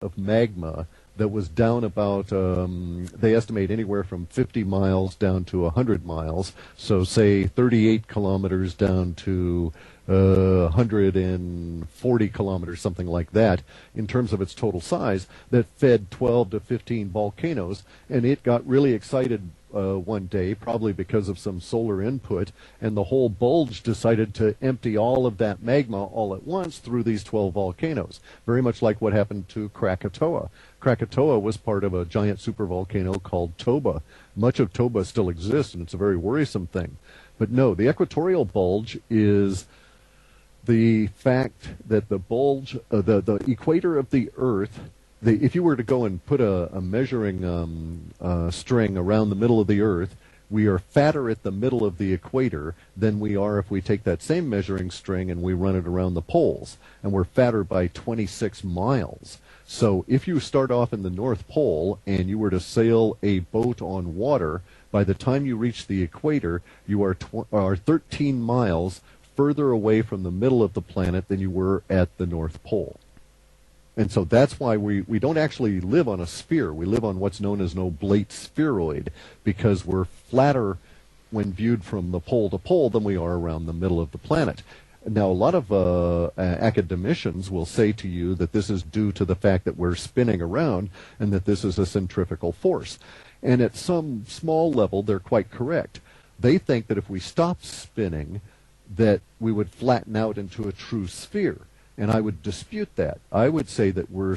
of magma that was down about, they estimate anywhere from 50 miles down to 100 miles. So say 38 kilometers down to 140 kilometers, something like that, in terms of its total size, that fed 12 to 15 volcanoes. And it got really excited one day, probably because of some solar input, and the whole bulge decided to empty all of that magma all at once through these 12 volcanoes, very much like what happened to Krakatoa. Krakatoa was part of a giant supervolcano called Toba. Much of Toba still exists, and it's a very worrisome thing. But no, the equatorial bulge is the fact that the bulge, the equator of the Earth, if you were to go and put a measuring string around the middle of the Earth, we are fatter at the middle of the equator than we are if we take that same measuring string and we run it around the poles. And we're fatter by 26 miles. So if you start off in the North Pole and you were to sail a boat on water, by the time you reach the equator, you are 13 miles further away from the middle of the planet than you were at the North Pole. And so that's why we don't actually live on a sphere. We live on what's known as an oblate spheroid, because we're flatter when viewed from the pole to pole than we are around the middle of the planet. Now, a lot of academicians will say to you that this is due to the fact that we're spinning around and that this is a centrifugal force. And at some small level, they're quite correct. They think that if we stopped spinning, that we would flatten out into a true sphere. And I would dispute that. I would say that we're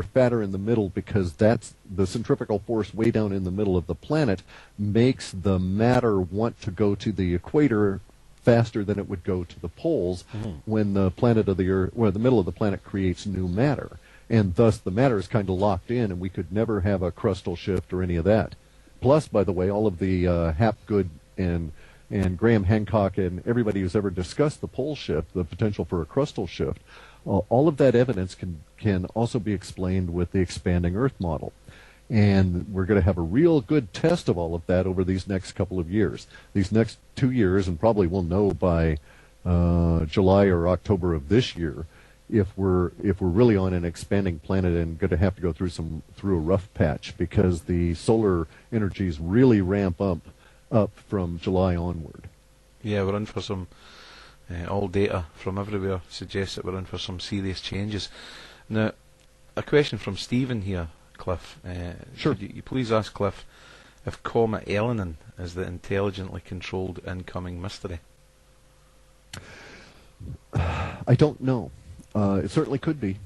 fatter in the middle because that's the centrifugal force way down in the middle of the planet makes the matter want to go to the equator faster than it would go to the poles when the planet of the Earth, where the middle of the planet creates new matter. And thus the matter is kind of locked in, and we could never have a crustal shift or any of that. Plus, by the way, all of the Hapgood and Graham Hancock and everybody who's ever discussed the pole shift, the potential for a crustal shift, all of that evidence can also be explained with the expanding Earth model. And we're going to have a real good test of all of that over these next couple of years. These next 2 years, and probably we'll know by July or October of this year, if we're really on an expanding planet and going to have to go through a rough patch, because the solar energies really ramp up from July onward. Yeah, we're in for some, all data from everywhere suggests that we're in for some serious changes. Now, a question from Stephen here, Cliff. Sure. Could you please ask Cliff if Comet Elenin is the intelligently controlled incoming mystery? I don't know. It certainly could be.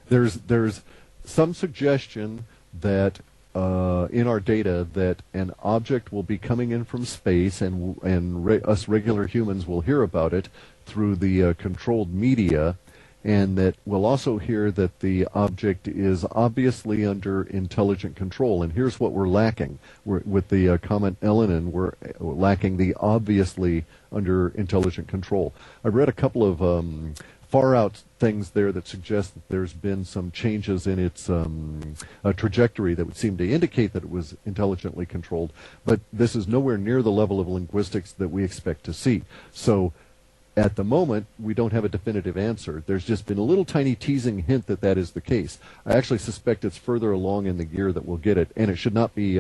There's some suggestion that in our data that an object will be coming in from space, and us regular humans will hear about it through the controlled media, and that we'll also hear that the object is obviously under intelligent control. And here's what we're lacking. With the comet Elenin, we're lacking the obviously under intelligent control. I read a couple of far-out things there that suggest that there's been some changes in its trajectory that would seem to indicate that it was intelligently controlled. But this is nowhere near the level of linguistics that we expect to see. So at the moment, we don't have a definitive answer. There's just been a little tiny teasing hint that that is the case. I actually suspect it's further along in the year that we'll get it, and it should not be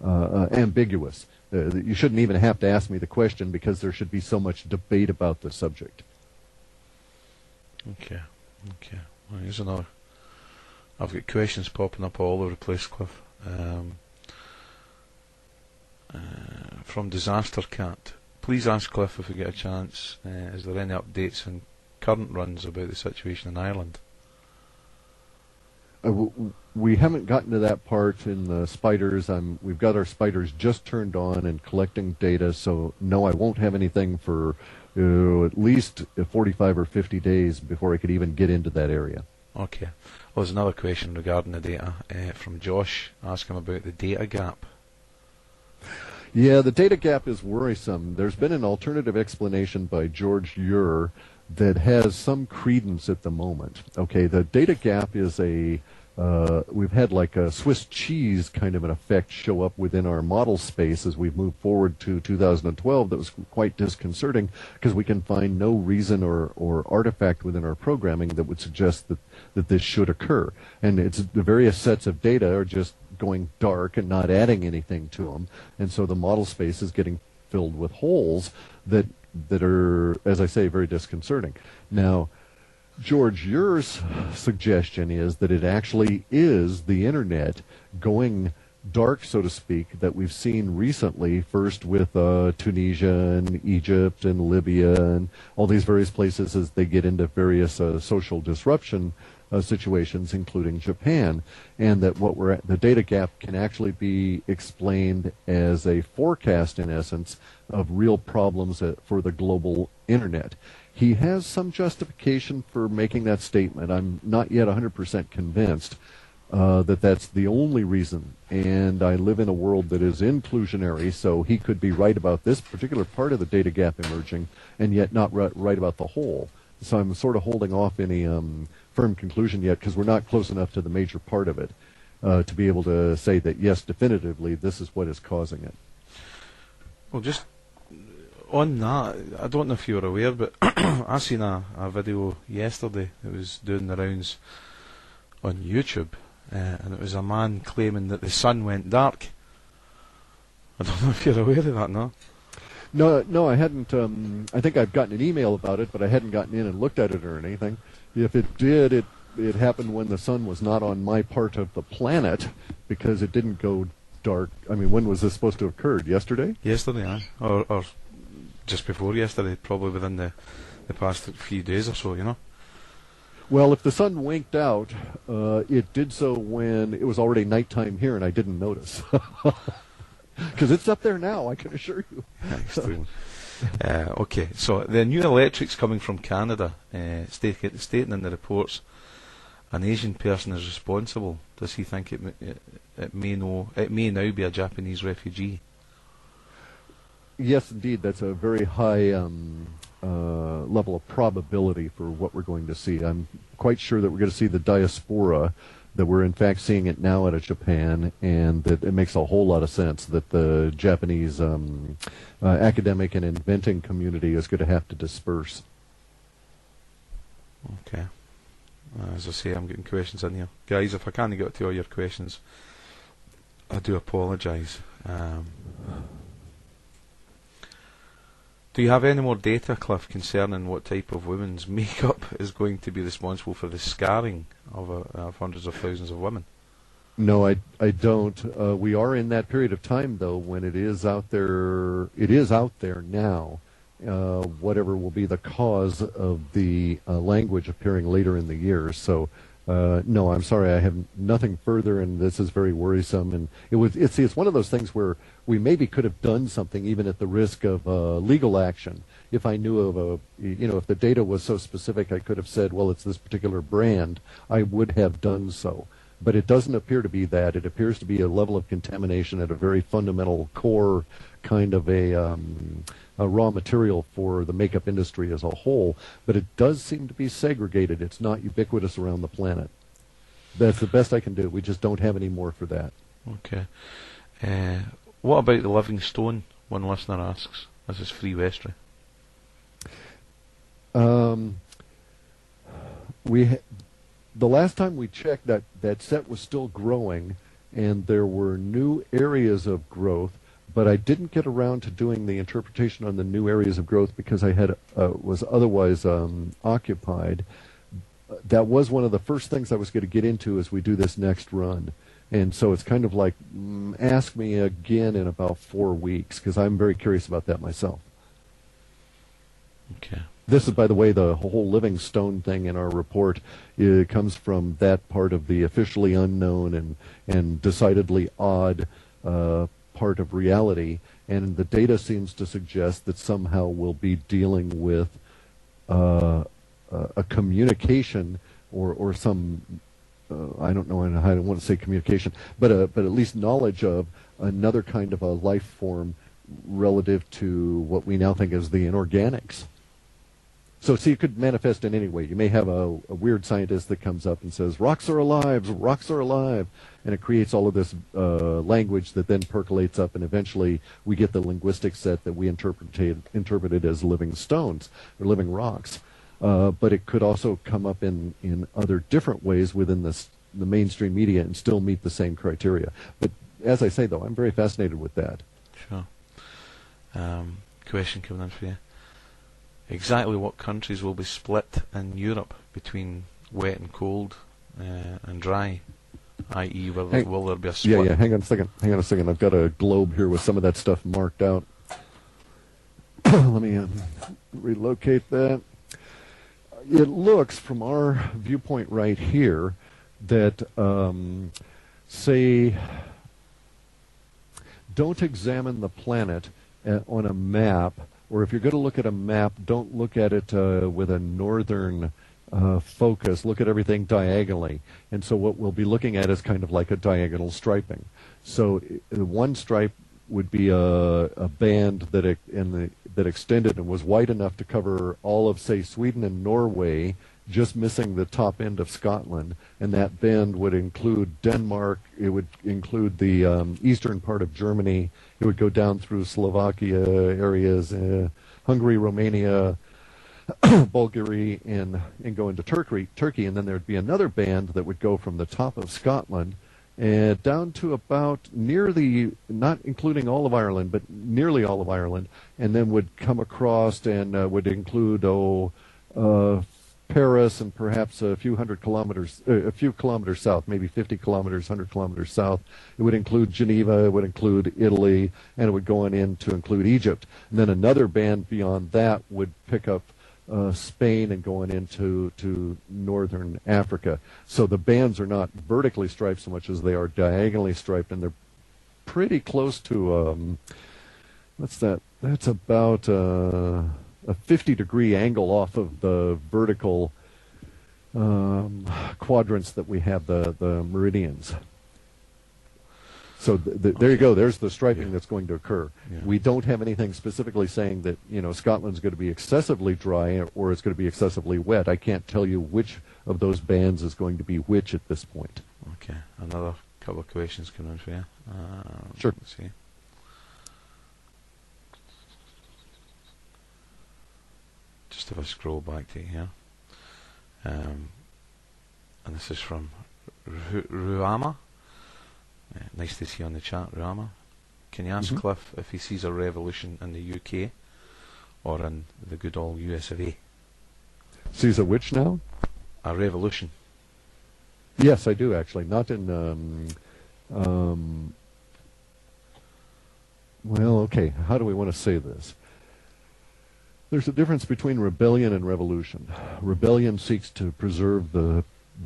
ambiguous. You shouldn't even have to ask me the question, because there should be so much debate about the subject. Okay. Well, here's another. I've got questions popping up all over the place, Cliff. From Disaster Cat. Please ask Cliff if we get a chance, is there any updates on current runs about the situation in Ireland? We haven't gotten to that part in the spiders. We've got our spiders just turned on and collecting data, so no, I won't have anything for at least 45 or 50 days before I could even get into that area. Okay. Well, there's another question regarding the data from Josh, asking about the data gap. Yeah, the data gap is worrisome. There's been an alternative explanation by George Ure that has some credence at the moment. Okay, the data gap is a we've had like a Swiss cheese kind of an effect show up within our model space as we've moved forward to 2012 that was quite disconcerting because we can find no reason or artifact within our programming that would suggest that this should occur. And it's the various sets of data are just going dark and not adding anything to them. And so the model space is getting filled with holes that are, as I say, very disconcerting. Now, George, your suggestion is that it actually is the internet going dark, so to speak, that we've seen recently, first with Tunisia and Egypt and Libya and all these various places as they get into various social disruption situations, including Japan, and that what we're at, the data gap can actually be explained as a forecast, in essence, of real problems for the global internet. He has some justification for making that statement. I'm not yet 100% convinced that that's the only reason. And I live in a world that is inclusionary, so he could be right about this particular part of the data gap emerging, and yet not right about the whole. So I'm sort of holding off any firm conclusion yet because we're not close enough to the major part of it to be able to say that, yes, definitively, this is what is causing it. Well, just on that, I don't know if you're aware, but I seen a video yesterday that was doing the rounds on YouTube, and it was a man claiming that the sun went dark. I don't know if you're aware of that, no? No, I hadn't. I think I've gotten an email about it, but I hadn't gotten in and looked at it or anything. If it did, it happened when the sun was not on my part of the planet, because it didn't go dark. I mean, when was this supposed to have occurred? Yesterday? Yesterday, aye. Or just before yesterday, probably within the past few days or so, you know. Well, if the sun winked out, it did so when it was already nighttime here, and I didn't notice. Because it's up there now, I can assure you. Okay, so the new electric's coming from Canada, stating in the reports an Asian person is responsible. Does he think it may now be a Japanese refugee? Yes, indeed. That's a very high level of probability for what we're going to see. I'm quite sure that we're going to see the diaspora, that we're in fact seeing it now out of Japan, and that it makes a whole lot of sense that the Japanese academic and inventing community is going to have to disperse. Okay. As I say, I'm getting questions in here. Guys, if I can't get to all your questions, I do apologise. Do you have any more data, Clif, concerning what type of women's makeup is going to be responsible for the scarring of hundreds of thousands of women? No, I don't. We are in that period of time, though, when it is out there. It is out there now. Whatever will be the cause of the language appearing later in the year. So, no, I'm sorry, I have nothing further, and this is very worrisome. And it's one of those things where we maybe could have done something even at the risk of legal action. If I knew of if the data was so specific, I could have said, well, it's this particular brand. I would have done so. But it doesn't appear to be that. It appears to be a level of contamination at a very fundamental core kind of a raw material for the makeup industry as a whole. But it does seem to be segregated. It's not ubiquitous around the planet. That's the best I can do. We just don't have any more for that. Okay. What about the living stone? One listener asks. This is Free Westry. The last time we checked, that set was still growing, and there were new areas of growth, but I didn't get around to doing the interpretation on the new areas of growth because I had was otherwise occupied. That was one of the first things I was going to get into as we do this next run. And so it's kind of like, ask me again in about 4 weeks, because I'm very curious about that myself. Okay. This is, by the way, the whole living stone thing in our report. It comes from that part of the officially unknown and decidedly odd part of reality. And the data seems to suggest that somehow we'll be dealing with a communication or some, I don't know, I don't want to say communication, but at least knowledge of another kind of a life form relative to what we now think is the inorganics. So it could manifest in any way. You may have a weird scientist that comes up and says, rocks are alive, and it creates all of this language that then percolates up, and eventually we get the linguistic set that we interpreted as living stones or living rocks. But it could also come up in other different ways within the mainstream media and still meet the same criteria. But as I say, though, I'm very fascinated with that. Sure. Question coming in for you. Exactly what countries will be split in Europe between wet and cold and dry? I.e., will there be a split? Yeah, hang on a second. I've got a globe here with some of that stuff marked out. Let me relocate that. It looks, from our viewpoint right here, that, say, don't examine the planet on a map, or if you're going to look at a map, don't look at it with a northern focus. Look at everything diagonally. And so what we'll be looking at is kind of like a diagonal striping. So one stripe would be a band that that extended and was wide enough to cover all of, say, Sweden and Norway, just missing the top end of Scotland, and that band would include Denmark, it would include the eastern part of Germany, it would go down through Slovakia areas, Hungary, Romania, Bulgaria, and go into Turkey, and then there would be another band that would go from the top of Scotland down to about near not including all of Ireland, but nearly all of Ireland, and then would come across and would include Paris and perhaps a few kilometers south, maybe 50 kilometers, 100 kilometers south. It would include Geneva, it would include Italy, and it would go on in to include Egypt. And then another band beyond that would pick up Spain and going into northern Africa. So the bands are not vertically striped so much as they are diagonally striped, and they're pretty close to, what's that? That's about a 50-degree angle off of the vertical quadrants that we have, the meridians. So there you go. There's the striping that's going to occur. Yeah. We don't have anything specifically saying that Scotland's going to be excessively dry or it's going to be excessively wet. I can't tell you which of those bands is going to be which at this point. Okay, another couple of questions coming in for you. Sure. Let's see. Just if I scroll back to here, and this is from Ruama. Nice to see you on the chat, Ruama. Can you ask Clif if he sees a revolution in the UK or in the good old US of A? Sees a which now? A revolution. Yes, I do actually. Not in. Well, okay. How do we want to say this? There's a difference between rebellion and revolution. Rebellion seeks to preserve the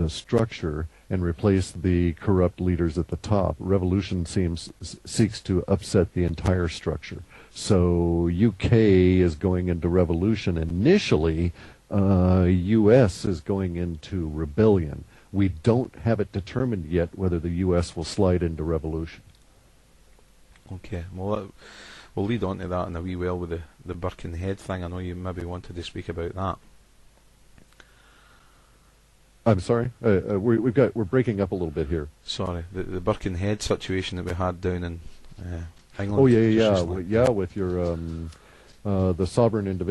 structure and replace the corrupt leaders at the top. Revolution seeks to upset the entire structure. So UK is going into revolution initially. US is going into rebellion. We don't have it determined yet whether the US will slide into revolution. Okay, well, we'll lead on to that in a wee while with the Birkenhead thing. I know you maybe wanted to speak about that. I'm sorry, we're breaking up a little bit here. Sorry, the Birkenhead situation that we had down in England. Oh yeah, with your the sovereign individual.